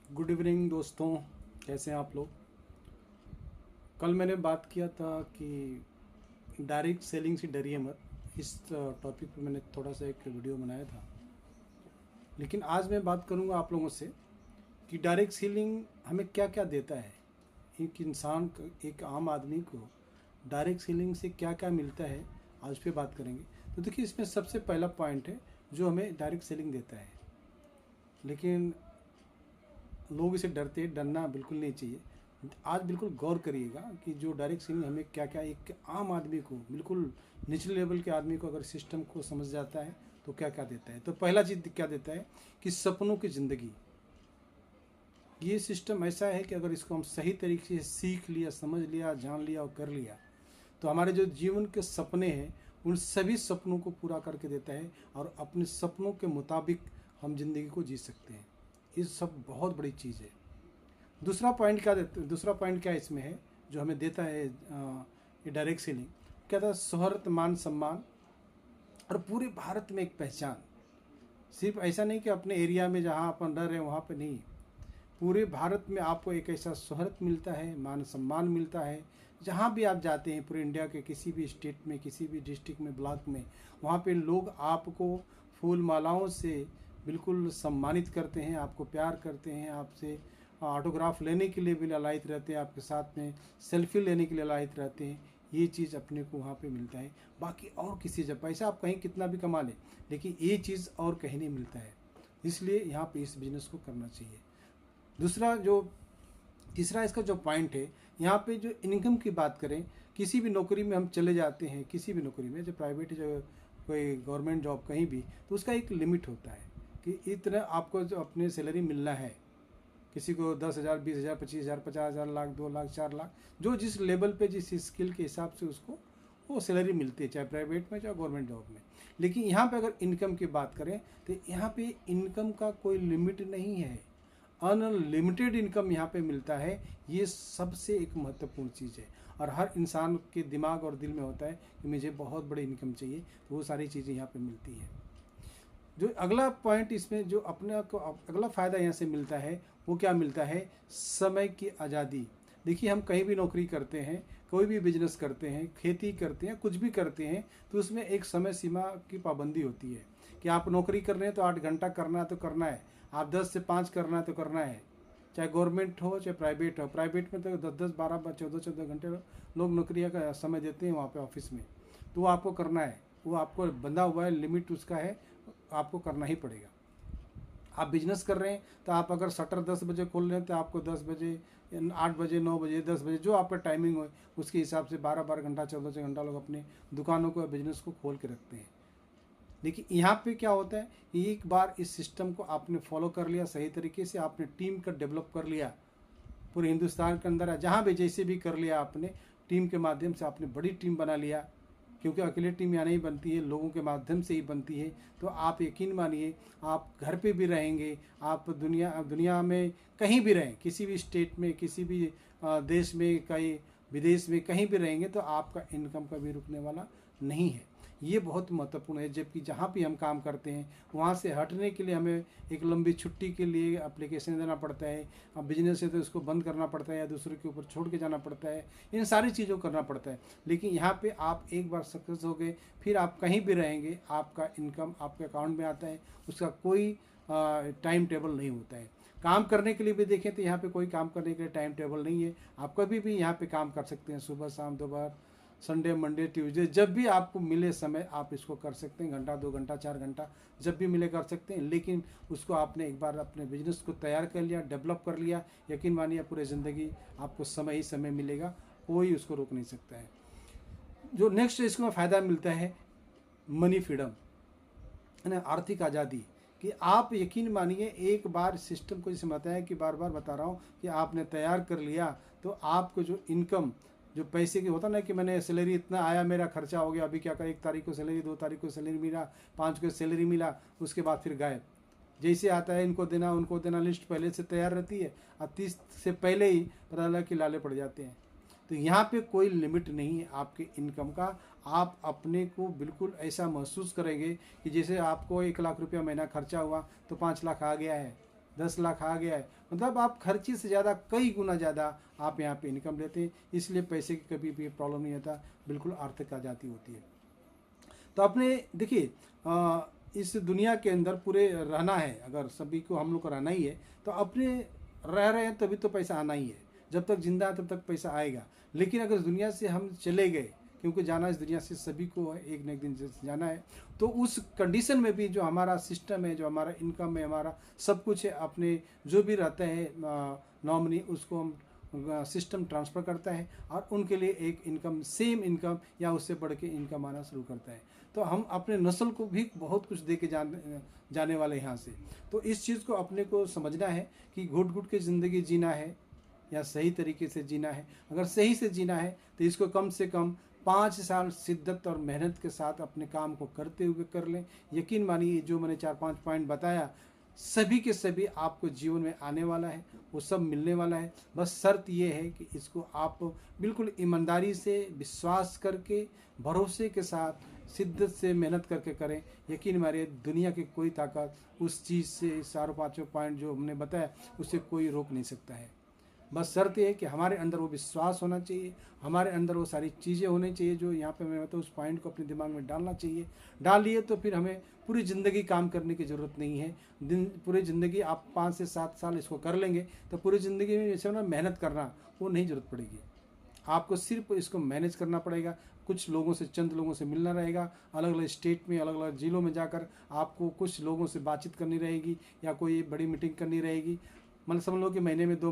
Good evening दोस्तों, कैसे हैं आप लोग। कल मैंने बात किया था कि डायरेक्ट सेलिंग से डरिए मत। इस टॉपिक पे मैंने थोड़ा सा एक वीडियो बनाया था, लेकिन आज मैं बात करूंगा आप लोगों से कि डायरेक्ट सेलिंग हमें क्या क्या देता है। एक इंसान को, एक आम आदमी को डायरेक्ट सेलिंग से क्या क्या मिलता है, आज पे बात करेंगे। तो देखिए, इसमें सबसे पहला पॉइंट है जो हमें डायरेक्ट सेलिंग देता है, लेकिन लोग इसे डरते हैं। डरना बिल्कुल नहीं चाहिए। आज बिल्कुल गौर करिएगा कि जो डायरेक्ट सेलिंग हमें क्या क्या, एक आम आदमी को, बिल्कुल निचले लेवल के आदमी को अगर सिस्टम को समझ जाता है तो क्या क्या देता है। तो पहला चीज़ क्या देता है कि सपनों की ज़िंदगी। ये सिस्टम ऐसा है कि अगर इसको हम सही तरीके से सीख लिया, समझ लिया, जान लिया और कर लिया, तो हमारे जो जीवन के सपने हैं उन सभी सपनों को पूरा करके देता है, और अपने सपनों के मुताबिक हम जिंदगी को जी सकते हैं। ये सब बहुत बड़ी चीज़ है। दूसरा पॉइंट क्या इसमें है जो हमें देता है ये डायरेक्ट सेलिंग। क्या था? शोहरत, मान सम्मान, और पूरे भारत में एक पहचान। सिर्फ ऐसा नहीं कि अपने एरिया में जहाँ अपन रह रहे हैं वहाँ पे नहीं, पूरे भारत में आपको एक ऐसा शोहरत मिलता है, मान सम्मान मिलता है। जहाँ भी आप जाते हैं, पूरे इंडिया के किसी भी स्टेट में, किसी भी डिस्ट्रिक्ट में, ब्लॉक में, वहाँ पे लोग आपको फूल मालाओं से बिल्कुल सम्मानित करते हैं, आपको प्यार करते हैं, आपसे ऑटोग्राफ लेने के लिए भी लालायित रहते हैं, आपके साथ में सेल्फी लेने के लिए लालायित रहते हैं। ये चीज़ अपने को वहाँ पे मिलता है। बाकी और किसी जब पैसा आप कहीं कितना भी कमा लें, लेकिन ये चीज़ और कहीं नहीं मिलता है। इसलिए यहाँ पे इस बिज़नेस को करना चाहिए। तीसरा इसका जो पॉइंट है, यहाँ पे जो इनकम की बात करें, किसी भी नौकरी में हम चले जाते हैं, किसी भी नौकरी में, जो प्राइवेट, जो कोई गवर्नमेंट जॉब कहीं भी, तो उसका एक लिमिट होता है कि इतना आपको जो अपने सैलरी मिलना है। किसी को 10,000, 20,000, 25,000, 50,000, लाख, 2 लाख, 4 लाख, जो जिस लेवल पे, जिस स्किल के हिसाब से उसको वो सैलरी मिलती है, चाहे प्राइवेट में चाहे गवर्नमेंट जॉब में। लेकिन यहाँ पे अगर इनकम की बात करें तो यहाँ पे इनकम का कोई लिमिट नहीं है। अनलिमिटेड इनकम यहाँ पे मिलता है। ये सबसे एक महत्वपूर्ण चीज़ है, और हर इंसान के दिमाग और दिल में होता है कि मुझे बहुत बड़ी इनकम चाहिए, तो वो सारी चीज़ें यहाँ पे मिलती है। जो अगला पॉइंट इसमें जो अपने को अगला फ़ायदा यहाँ से मिलता है, वो क्या मिलता है? समय की आज़ादी। देखिए, हम कहीं भी नौकरी करते हैं, कोई भी बिजनेस करते हैं, खेती करते हैं, कुछ भी करते हैं, तो उसमें एक समय सीमा की पाबंदी होती है कि आप नौकरी कर रहे हैं तो 8 घंटा करना है तो करना है, आप 10 से 5 करना है तो करना है। चाहे गवर्नमेंट हो चाहे प्राइवेट हो, प्राइवेट में तो 10-10, 12, 14-14 घंटे लोग नौकरियाँ का समय देते हैं वहाँ पे ऑफिस में, तो वो आपको करना है। वो आपको बंधा हुआ है, लिमिट उसका है, आपको करना ही पड़ेगा। आप बिजनेस कर रहे हैं तो आप अगर शटर 10 बजे खोल रहे हैं तो आपको 10 बजे, 8 बजे, 9 बजे, 10 बजे, जो आपका टाइमिंग हो उसके हिसाब से 12-12 घंटा, 14-14 घंटा लोग अपने दुकानों को, बिजनेस को खोल के रखते हैं। लेकिन यहाँ पे क्या होता है, एक बार इस सिस्टम को आपने फॉलो कर लिया सही तरीके से, आपने टीम का डेवलप कर लिया, पूरे हिंदुस्तान के अंदर जहाँ भी जैसे भी कर लिया आपने, टीम के माध्यम से आपने बड़ी टीम बना लिया, क्योंकि अकेले टीम यहाँ नहीं बनती है, लोगों के माध्यम से ही बनती है। तो आप यकीन मानिए, आप घर पे भी रहेंगे, आप दुनिया में कहीं भी रहें, किसी भी स्टेट में, किसी भी देश में, कहीं विदेश में, कहीं भी रहेंगे, तो आपका इनकम कभी रुकने वाला नहीं है। ये बहुत महत्वपूर्ण है। जबकि जहाँ भी हम काम करते हैं वहाँ से हटने के लिए हमें एक लंबी छुट्टी के लिए एप्लीकेशन देना पड़ता है। अब बिजनेस है तो इसको बंद करना पड़ता है या दूसरे के ऊपर छोड़ के जाना पड़ता है, इन सारी चीज़ों को करना पड़ता है। लेकिन यहाँ पे आप एक बार सक्सेस हो गए, फिर आप कहीं भी रहेंगे, आपका इनकम आपके अकाउंट में आता है, उसका कोई टाइम टेबल नहीं होता है। काम करने के लिए भी देखें तो यहाँ पे कोई काम करने के लिए टाइम टेबल नहीं है। आप कभी भी यहाँ पे काम कर सकते हैं, सुबह शाम, दोपहर, संडे, मंडे, ट्यूसडे, जब भी आपको मिले समय आप इसको कर सकते हैं। घंटा, 2 घंटा, 4 घंटा, जब भी मिले कर सकते हैं। लेकिन उसको आपने एक बार अपने बिजनेस को तैयार कर लिया, डेवलप कर लिया, यकीन मानिए पूरी ज़िंदगी आपको समय ही समय मिलेगा, कोई उसको रोक नहीं सकता है। जो नेक्स्ट इसमें फ़ायदा मिलता है, मनी फ्रीडम, है ना, आर्थिक आज़ादी। कि आप यकीन मानिए, एक बार सिस्टम को जैसे बताया कि बार बार बता रहा हूँ कि आपने तैयार कर लिया, तो आपको जो इनकम, जो पैसे की होता ना कि मैंने सैलरी इतना आया, मेरा खर्चा हो गया, अभी क्या करें, 1 तारीख को सैलरी, 2 तारीख को सैलरी मिला, 5 को सैलरी मिला, उसके बाद फिर गायब। जैसे आता है इनको देना उनको देना, लिस्ट पहले से तैयार रहती है, अब 30 से पहले ही पता लगा कि लाले पड़ जाते हैं। तो यहाँ पे कोई लिमिट नहीं है आपके इनकम का। आप अपने को बिल्कुल ऐसा महसूस करेंगे कि जैसे आपको 1 लाख रुपया महीना खर्चा हुआ तो 5 लाख आ गया है। 10 लाख आ गया है, मतलब आप खर्चे से ज़्यादा कई गुना ज़्यादा आप यहाँ पे इनकम लेते हैं। इसलिए पैसे की कभी भी प्रॉब्लम नहीं होता, बिल्कुल आर्थिक आज़ादी होती है। तो अपने देखिए इस दुनिया के अंदर पूरे रहना है, अगर सभी को हम लोग को रहना ही है तो अपने रह रहे हैं तभी तो पैसा आना ही है। जब तक जिंदा है तब तक पैसा आएगा। लेकिन अगर दुनिया से हम चले गए, क्योंकि जाना इस दुनिया से सभी को है, एक न एक दिन जाना है, तो उस कंडीशन में भी जो हमारा सिस्टम है, जो हमारा इनकम है, हमारा सब कुछ है, अपने जो भी रहते हैं नॉमिनी, उसको हम सिस्टम ट्रांसफ़र करता है और उनके लिए एक इनकम, सेम इनकम या उससे बढ़ के इनकम आना शुरू करता है। तो हम अपने नस्ल को भी बहुत कुछ दे के जाने वाले यहाँ से। तो इस चीज़ को अपने को समझना है कि घुट घुट के ज़िंदगी जीना है या सही तरीके से जीना है। अगर सही से जीना है तो इसको कम से कम 5 साल शिद्दत और मेहनत के साथ अपने काम को करते हुए कर लें। यकीन मानिए जो मैंने 4-5 पॉइंट बताया, सभी के सभी आपको जीवन में आने वाला है, वो सब मिलने वाला है। बस शर्त ये है कि इसको आप बिल्कुल ईमानदारी से, विश्वास करके, भरोसे के साथ, शिद्दत से मेहनत करके करें। यकीन मानिए दुनिया की कोई ताकत उस चीज़ से, 4-5 पॉइंट जो हमने बताया, उससे कोई रोक नहीं सकता है। बस शर्त ये है कि हमारे अंदर वो विश्वास होना चाहिए, हमारे अंदर वो सारी चीज़ें होनी चाहिए जो यहाँ पे मैं बताऊँ, उस पॉइंट को अपने दिमाग में डालना चाहिए। डाल लिए तो फिर हमें पूरी ज़िंदगी काम करने की ज़रूरत नहीं है। पूरी ज़िंदगी आप 5 से 7 साल इसको कर लेंगे तो पूरी ज़िंदगी में जैसे ना मेहनत करना वो नहीं ज़रूरत पड़ेगी। आपको सिर्फ इसको मैनेज करना पड़ेगा। कुछ लोगों से, चंद लोगों से मिलना रहेगा, अलग अलग स्टेट में, अलग अलग ज़िलों में जाकर आपको कुछ लोगों से बातचीत करनी रहेगी या कोई बड़ी मीटिंग करनी रहेगी। मतलब समझ लो कि महीने में 2